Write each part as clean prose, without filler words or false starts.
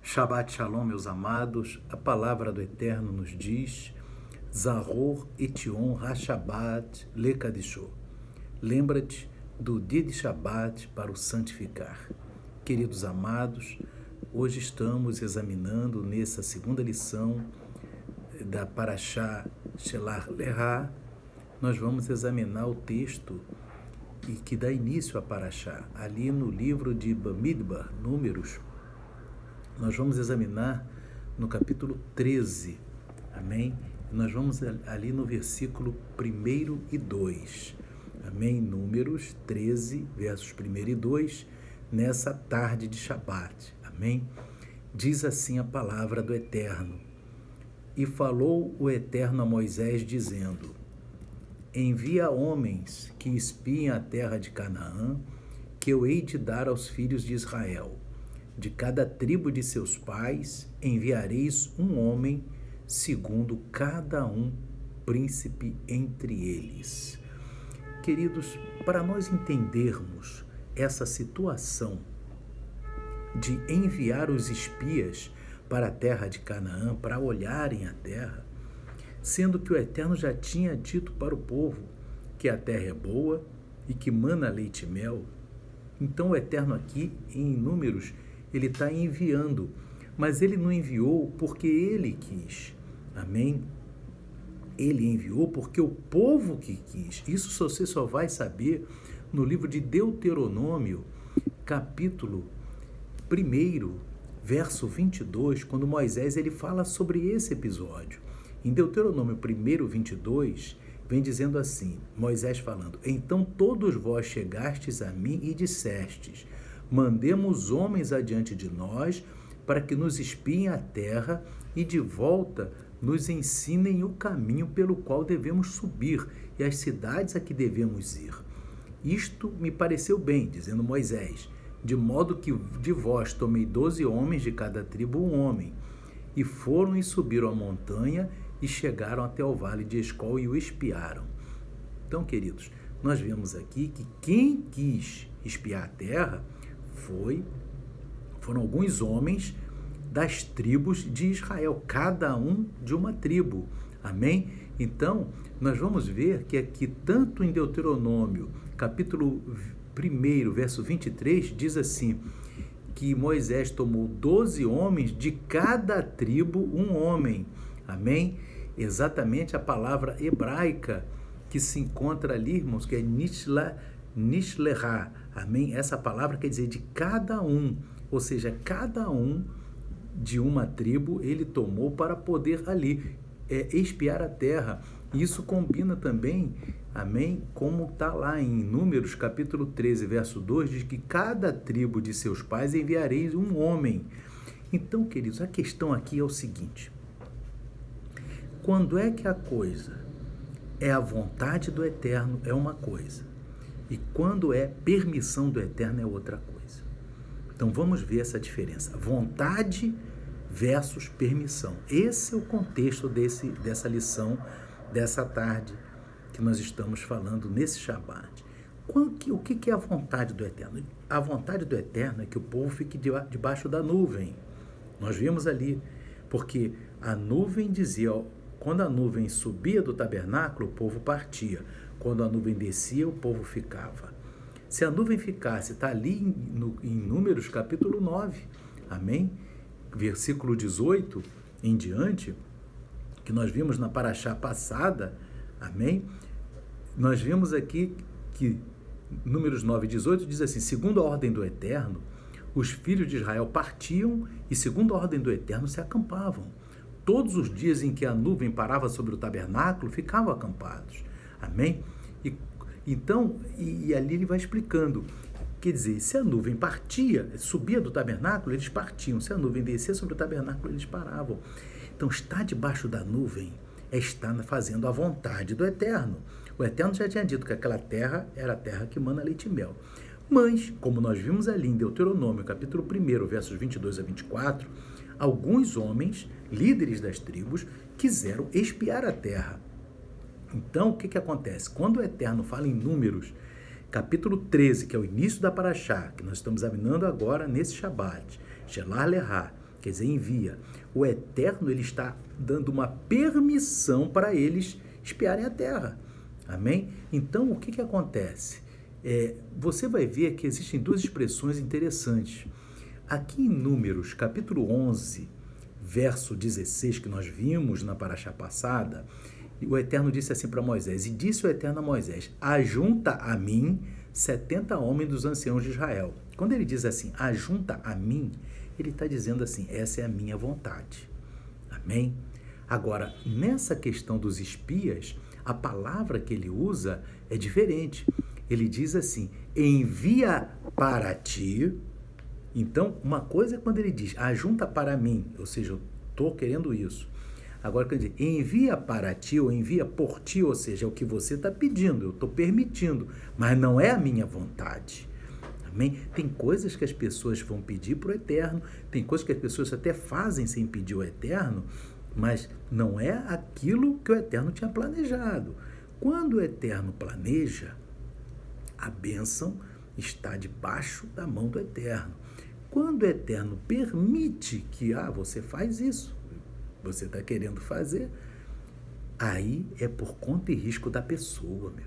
Shabbat Shalom, meus amados. A palavra do Eterno nos diz: Zahor etion ha-Shabbat lekadishô. Lembra-te do dia de Shabbat para o santificar. Queridos amados, hoje estamos examinando nessa segunda lição da Parashá Shelach Leha. Nós vamos examinar o texto que dá início à Parashá, ali no livro de Bamidbar, Números. Nós vamos examinar no capítulo 13, amém? Nós vamos ali no versículo 1 e 2, amém? Números 13, versos 1 e 2, nessa tarde de Shabat, amém? Diz assim a palavra do Eterno: E falou o Eterno a Moisés, dizendo: Envia homens que espiem a terra de Canaã, que eu hei de dar aos filhos de Israel. De cada tribo de seus pais enviareis um homem, segundo cada um príncipe entre eles. Queridos, para nós entendermos essa situação de enviar os espias para a terra de Canaã, para olharem a terra, sendo que o Eterno já tinha dito para o povo que a terra é boa e que mana leite e mel. Então o Eterno aqui, em Números, ele está enviando, mas ele não enviou porque ele quis, amém? Ele enviou porque o povo que quis. Isso você só vai saber no livro de Deuteronômio, capítulo 1, verso 22, quando Moisés ele fala sobre esse episódio. Em Deuteronômio 1, 22, vem dizendo assim, Moisés falando: Então todos vós chegastes a mim e dissestes: Mandemos homens adiante de nós, para que nos espiem a terra e de volta nos ensinem o caminho pelo qual devemos subir e as cidades a que devemos ir. Isto me pareceu bem, dizendo Moisés, de modo que de vós tomei 12 homens, de cada tribo um homem. E foram e subiram a montanha e chegaram até o vale de Escol e o espiaram. Então, queridos, nós vemos aqui que quem quis espiar a terra foram alguns homens das tribos de Israel, cada um de uma tribo, amém? Então, nós vamos ver que aqui, tanto em Deuteronômio, capítulo 1, verso 23, diz assim, que Moisés tomou 12 homens, de cada tribo um homem, amém? Exatamente a palavra hebraica que se encontra ali, irmãos, que é Nishlehá, amém? Essa palavra quer dizer de cada um, ou seja, cada um de uma tribo ele tomou para poder ali espiar a terra. Isso combina também, amém? Como está lá em Números, capítulo 13, verso 2, diz que cada tribo de seus pais enviareis um homem. Então, queridos, a questão aqui é o seguinte: quando é que a coisa é a vontade do Eterno é uma coisa, e quando é permissão do Eterno é outra coisa. Então vamos ver essa diferença. Vontade versus permissão. Esse é o contexto dessa lição, dessa tarde que nós estamos falando nesse Shabat. O que é a vontade do Eterno? A vontade do Eterno é que o povo fique debaixo da nuvem. Nós vimos ali, porque a nuvem dizia, quando a nuvem subia do tabernáculo, o povo partia. Quando a nuvem descia, o povo ficava. Se a nuvem ficasse, está ali em Números capítulo 9, amém? Versículo 18 em diante, que nós vimos na Parashá passada, amém? Nós vimos aqui que Números 9, 18 diz assim: segundo a ordem do Eterno, os filhos de Israel partiam e segundo a ordem do Eterno se acampavam. Todos os dias em que a nuvem parava sobre o tabernáculo, ficavam acampados. Amém? E ali ele vai explicando. Quer dizer, se a nuvem partia, subia do tabernáculo, eles partiam. Se a nuvem descia sobre o tabernáculo, eles paravam. Então, estar debaixo da nuvem é estar fazendo a vontade do Eterno. O Eterno já tinha dito que aquela terra era a terra que mana leite e mel. Mas, como nós vimos ali em Deuteronômio, capítulo 1, versos 22 a 24, alguns homens, líderes das tribos, quiseram espiar a terra. Então, o que acontece? Quando o Eterno fala em Números, capítulo 13, que é o início da Parashá, que nós estamos examinando agora nesse Shabat, Shelach Leha, quer dizer, envia. O Eterno, ele está dando uma permissão para eles espiarem a terra. Amém? Então, o que acontece? Você vai ver que existem duas expressões interessantes. Aqui em Números, capítulo 11, verso 16, que nós vimos na paraxá passada, o Eterno disse assim para Moisés, e disse o Eterno a Moisés, ajunta a mim 70 homens dos anciãos de Israel. Quando ele diz assim, ajunta a mim, ele está dizendo assim, essa é a minha vontade. Amém? Agora, nessa questão dos espias, a palavra que ele usa é diferente. Ele diz assim, envia para ti. Então, uma coisa é quando ele diz, ajunta para mim, ou seja, eu estou querendo isso. Agora, quando ele diz, envia para ti ou envia por ti, ou seja, é o que você está pedindo, eu estou permitindo, mas não é a minha vontade. Amém? Tem coisas que as pessoas vão pedir para o Eterno, tem coisas que as pessoas até fazem sem pedir o Eterno, mas não é aquilo que o Eterno tinha planejado. Quando o Eterno planeja, a bênção está debaixo da mão do Eterno. Quando o Eterno permite que você faz isso, você está querendo fazer, aí é por conta e risco da pessoa, meu.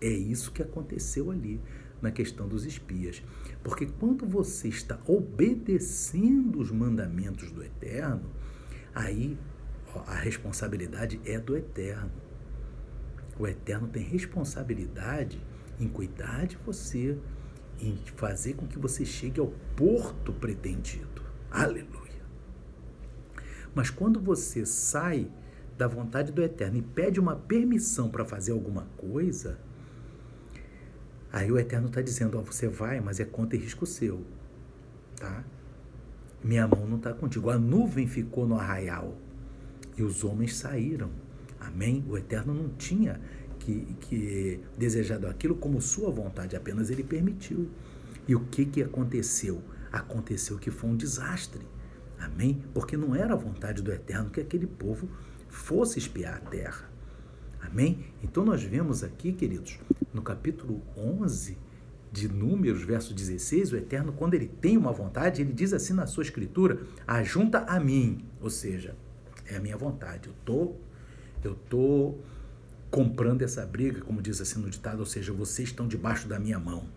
É isso que aconteceu ali na questão dos espias. Porque quando você está obedecendo os mandamentos do Eterno, aí a responsabilidade é do Eterno. O Eterno tem responsabilidade em cuidar de você, em fazer com que você chegue ao porto pretendido. Aleluia! Mas quando você sai da vontade do Eterno e pede uma permissão para fazer alguma coisa, aí o Eterno está dizendo, você vai, mas é conta e risco seu, tá? Minha mão não está contigo. A nuvem ficou no arraial e os homens saíram. Amém? O Eterno não tinha que desejado aquilo como sua vontade, apenas ele permitiu. E o que aconteceu? Aconteceu que foi um desastre. Amém? Porque não era a vontade do Eterno que aquele povo fosse espiar a terra. Amém? Então nós vemos aqui, queridos, no capítulo 11 de Números, verso 16, o Eterno, quando ele tem uma vontade, ele diz assim na sua escritura, ajunta a mim, ou seja, é a minha vontade, eu tô comprando essa briga, como diz assim no ditado, ou seja, vocês estão debaixo da minha mão.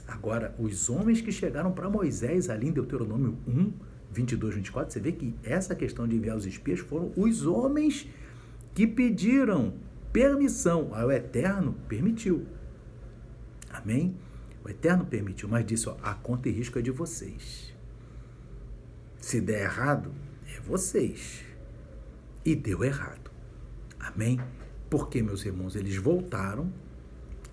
Agora, os homens que chegaram para Moisés ali em Deuteronômio 1, 22, 24, você vê que essa questão de enviar os espias foram os homens que pediram permissão. Aí o Eterno permitiu. Amém? O Eterno permitiu, mas disse, a conta e risco é de vocês. Se der errado, é vocês. E deu errado. Amém? Porque, meus irmãos, eles voltaram.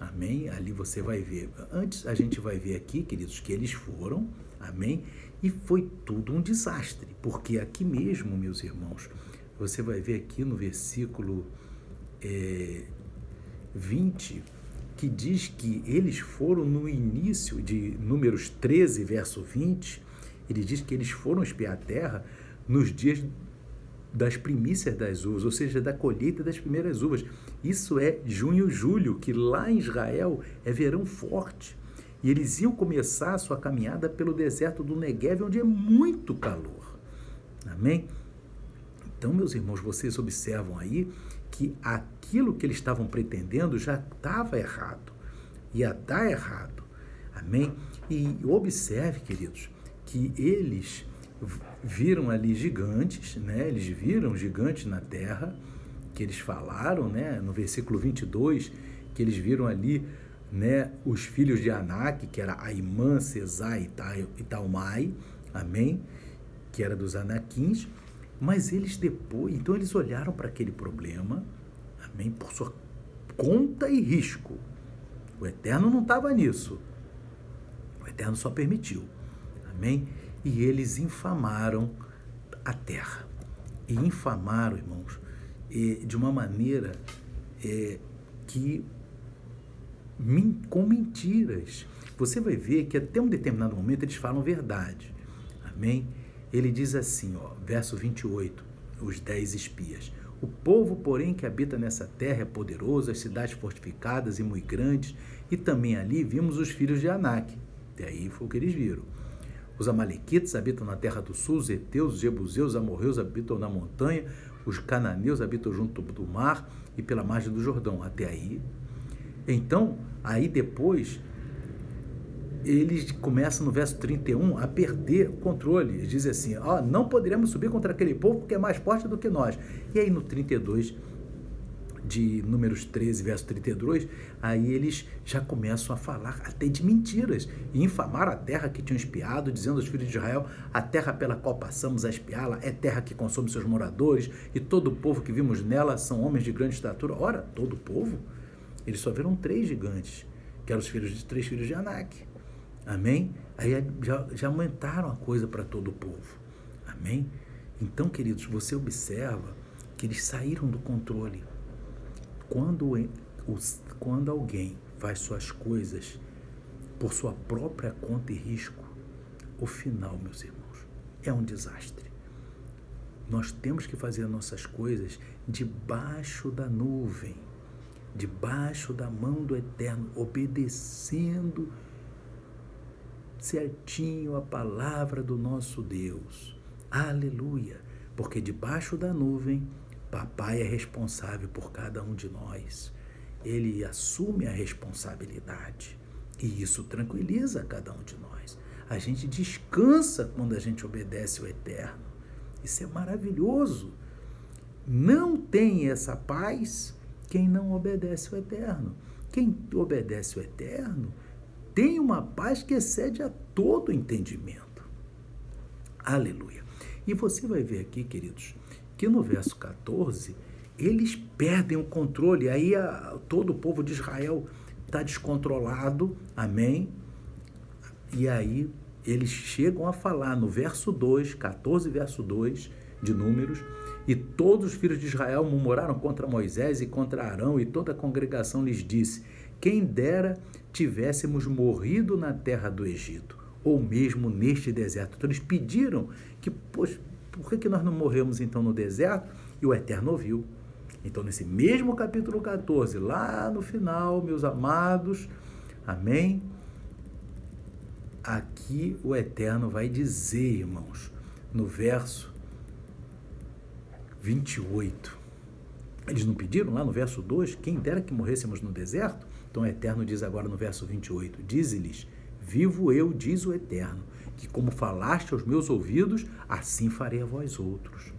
Amém? Ali você vai ver. Antes a gente vai ver aqui, queridos, que eles foram. Amém? E foi tudo um desastre. Porque aqui mesmo, meus irmãos, você vai ver aqui no versículo 20, que diz que eles foram no início de Números 13, verso 20, ele diz que eles foram espiar a terra nos dias das primícias das uvas, ou seja, da colheita das primeiras uvas. Isso é junho, julho, que lá em Israel é verão forte. E eles iam começar a sua caminhada pelo deserto do Neguev, onde é muito calor. Amém? Então, meus irmãos, vocês observam aí que aquilo que eles estavam pretendendo já estava errado. Ia dar errado. Amém? E observe, queridos, que eles viram ali gigantes, né? Eles viram gigantes na terra, que eles falaram, né? No versículo 22, que eles viram ali, né, os filhos de Anak, que era Aimã, Sesá e Talmai, amém? Que era dos Anaquins, mas eles depois, então eles olharam para aquele problema, amém? Por sua conta e risco. O Eterno não estava nisso. O Eterno só permitiu, amém? E eles infamaram a terra. E infamaram, irmãos, de uma maneira que com mentiras. Você vai ver que até um determinado momento eles falam verdade. Amém? Ele diz assim, verso 28, os 10 espias. O povo, porém, que habita nessa terra é poderoso, as cidades fortificadas e muito grandes, e também ali vimos os filhos de Anak. E aí foi o que eles viram. Os amalequitas habitam na terra do sul, os heteus, os jebuseus, os amorreus habitam na montanha, os cananeus habitam junto do mar e pela margem do Jordão. Até aí. Então, aí depois, eles começam no verso 31 a perder o controle. Eles dizem assim, não poderemos subir contra aquele povo porque é mais forte do que nós. E aí no 32, de Números 13, verso 32, aí eles já começam a falar até de mentiras e infamar a terra que tinham espiado, dizendo aos filhos de Israel, a terra pela qual passamos a espiá-la é terra que consome seus moradores e todo o povo que vimos nela são homens de grande estatura. Ora, todo o povo? Eles só viram 3 gigantes, que eram os 3 filhos de Anak. Amém? Aí já aumentaram a coisa para todo o povo. Amém? Então, queridos, você observa que eles saíram do controle. Quando alguém faz suas coisas por sua própria conta e risco, o final, meus irmãos, é um desastre. Nós temos que fazer nossas coisas debaixo da nuvem, debaixo da mão do Eterno, obedecendo certinho a palavra do nosso Deus. Aleluia! Porque debaixo da nuvem, Papai é responsável por cada um de nós. Ele assume a responsabilidade. E isso tranquiliza cada um de nós. A gente descansa quando a gente obedece o Eterno. Isso é maravilhoso. Não tem essa paz quem não obedece o Eterno. Quem obedece o Eterno tem uma paz que excede a todo entendimento. Aleluia. E você vai ver aqui, queridos, que no verso 14, eles perdem o controle. Aí todo o povo de Israel está descontrolado. Amém? E aí eles chegam a falar no verso 2, 14, verso 2 de Números, e todos os filhos de Israel murmuraram contra Moisés e contra Arão, e toda a congregação lhes disse, quem dera tivéssemos morrido na terra do Egito, ou mesmo neste deserto. Então eles pediram que, poxa, por que nós não morremos então no deserto? E o Eterno ouviu. Então nesse mesmo capítulo 14, lá no final, meus amados, amém? Aqui o Eterno vai dizer, irmãos, no verso 28. Eles não pediram lá no verso 2, quem dera que morrêssemos no deserto? Então o Eterno diz agora no verso 28, dize-lhes, vivo eu, diz o Eterno, que como falaste aos meus ouvidos, assim farei a vós outros.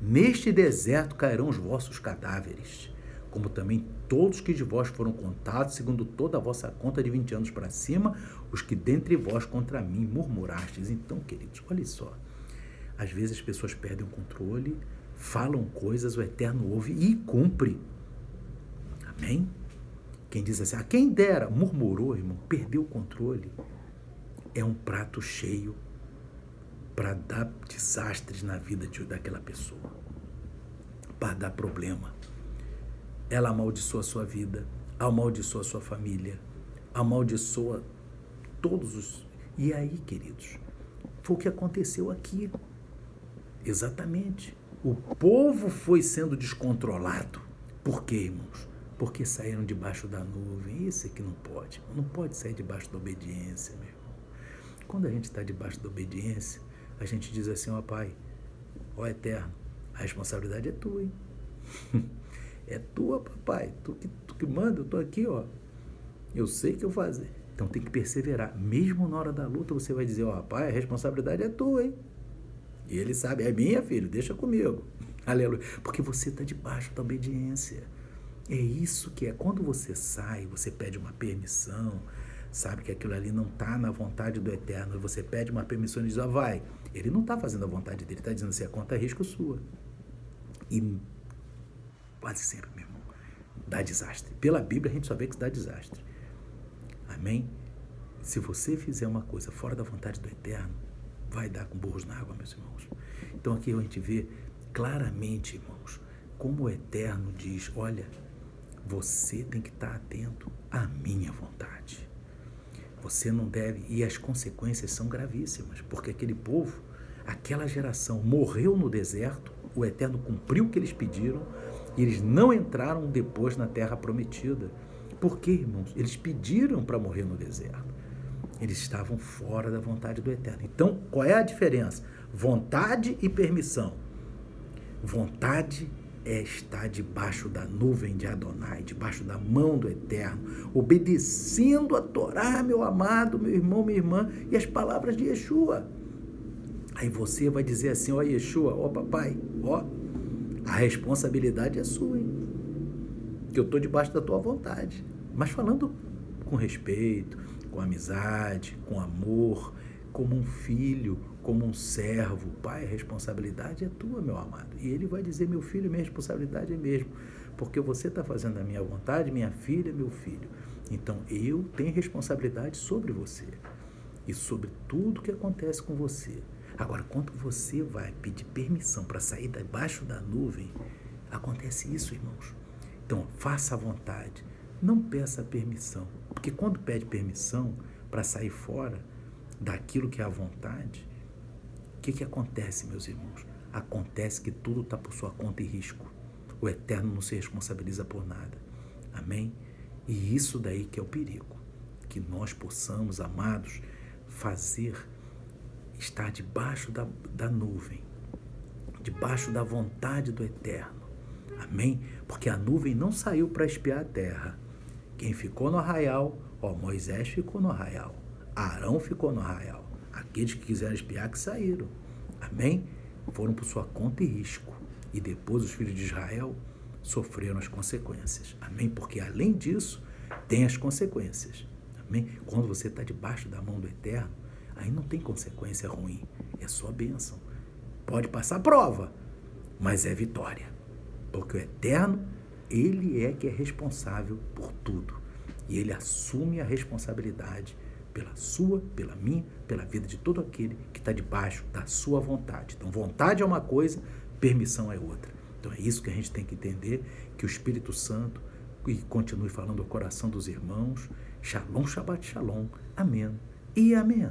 Neste deserto cairão os vossos cadáveres, como também todos que de vós foram contados, segundo toda a vossa conta de 20 anos para cima, os que dentre vós contra mim murmurastes. Então, queridos, olha só, às vezes as pessoas perdem o controle, falam coisas, o Eterno ouve e cumpre. Amém? Quem diz assim, quem dera, murmurou, irmão, perdeu o controle. É um prato cheio para dar desastres na vida daquela pessoa, para dar problema. Ela amaldiçoa a sua vida, amaldiçoa a sua família, amaldiçoa todos os... E aí, queridos, foi o que aconteceu aqui. Exatamente. O povo foi sendo descontrolado. Por quê, irmãos? Porque saíram debaixo da nuvem. Isso aqui não pode. Não pode sair debaixo da obediência, meu irmão. Quando a gente está debaixo da obediência, a gente diz assim, Pai, Eterno, a responsabilidade é tua, hein? É tua, papai. Tu que manda, eu estou aqui, Eu sei o que eu fazer. Então tem que perseverar. Mesmo na hora da luta, você vai dizer, Pai, a responsabilidade é tua, hein? E ele sabe, é minha, filho, deixa comigo. Aleluia. Porque você está debaixo da obediência. É isso que é. Quando você sai, você pede uma permissão, sabe que aquilo ali não está na vontade do Eterno, você pede uma permissão e diz, vai. Ele não está fazendo a vontade dele, está dizendo assim, a conta é risco sua. E quase sempre, meu irmão, dá desastre. Pela Bíblia a gente só vê que dá desastre. Amém? Se você fizer uma coisa fora da vontade do Eterno, vai dar com burros na água, meus irmãos. Então aqui a gente vê claramente, irmãos, como o Eterno diz, olha, você tem que estar atento à minha vontade. Você não deve, e as consequências são gravíssimas, porque aquele povo, aquela geração morreu no deserto, o Eterno cumpriu o que eles pediram, e eles não entraram depois na terra prometida. Por quê, irmãos? Eles pediram para morrer no deserto. Eles estavam fora da vontade do Eterno. Então, qual é a diferença? Vontade e permissão. Vontade é estar debaixo da nuvem de Adonai, debaixo da mão do Eterno, obedecendo a Torá, meu amado, meu irmão, minha irmã, e as palavras de Yeshua. Aí você vai dizer assim, ó Yeshua, ó papai, ó, a responsabilidade é sua, hein? Que eu estou debaixo da tua vontade. Mas falando com respeito, com amizade, com amor, como um filho, como um servo. Pai, a responsabilidade é tua, meu amado. E ele vai dizer, meu filho, minha responsabilidade é mesmo, porque você está fazendo a minha vontade, minha filha, meu filho. Então, eu tenho responsabilidade sobre você e sobre tudo que acontece com você. Agora, quando você vai pedir permissão para sair debaixo da nuvem, acontece isso, irmãos. Então, faça a vontade, não peça permissão, porque quando pede permissão para sair fora daquilo que é a vontade, o que acontece, meus irmãos? Acontece que tudo está por sua conta e risco. O Eterno não se responsabiliza por nada. Amém? E isso daí que é o perigo. Que nós possamos, amados, estar debaixo da nuvem, debaixo da vontade do Eterno. Amém? Porque a nuvem não saiu para espiar a terra. Quem ficou no arraial, Moisés ficou no arraial, Arão ficou no arraial. Aqueles que quiseram espiar que saíram. Amém? Foram por sua conta e risco. E depois os filhos de Israel sofreram as consequências. Amém? Porque além disso, tem as consequências. Amém? Quando você está debaixo da mão do Eterno, aí não tem consequência ruim. É só bênção. Pode passar prova, mas é vitória. Porque o Eterno, ele é que é responsável por tudo. E ele assume a responsabilidade pela sua, pela minha, pela vida de todo aquele que está debaixo da sua vontade. Então, vontade é uma coisa, permissão é outra. Então, é isso que a gente tem que entender, que o Espírito Santo continue falando ao coração dos irmãos. Shalom, Shabbat Shalom. Amém e amém.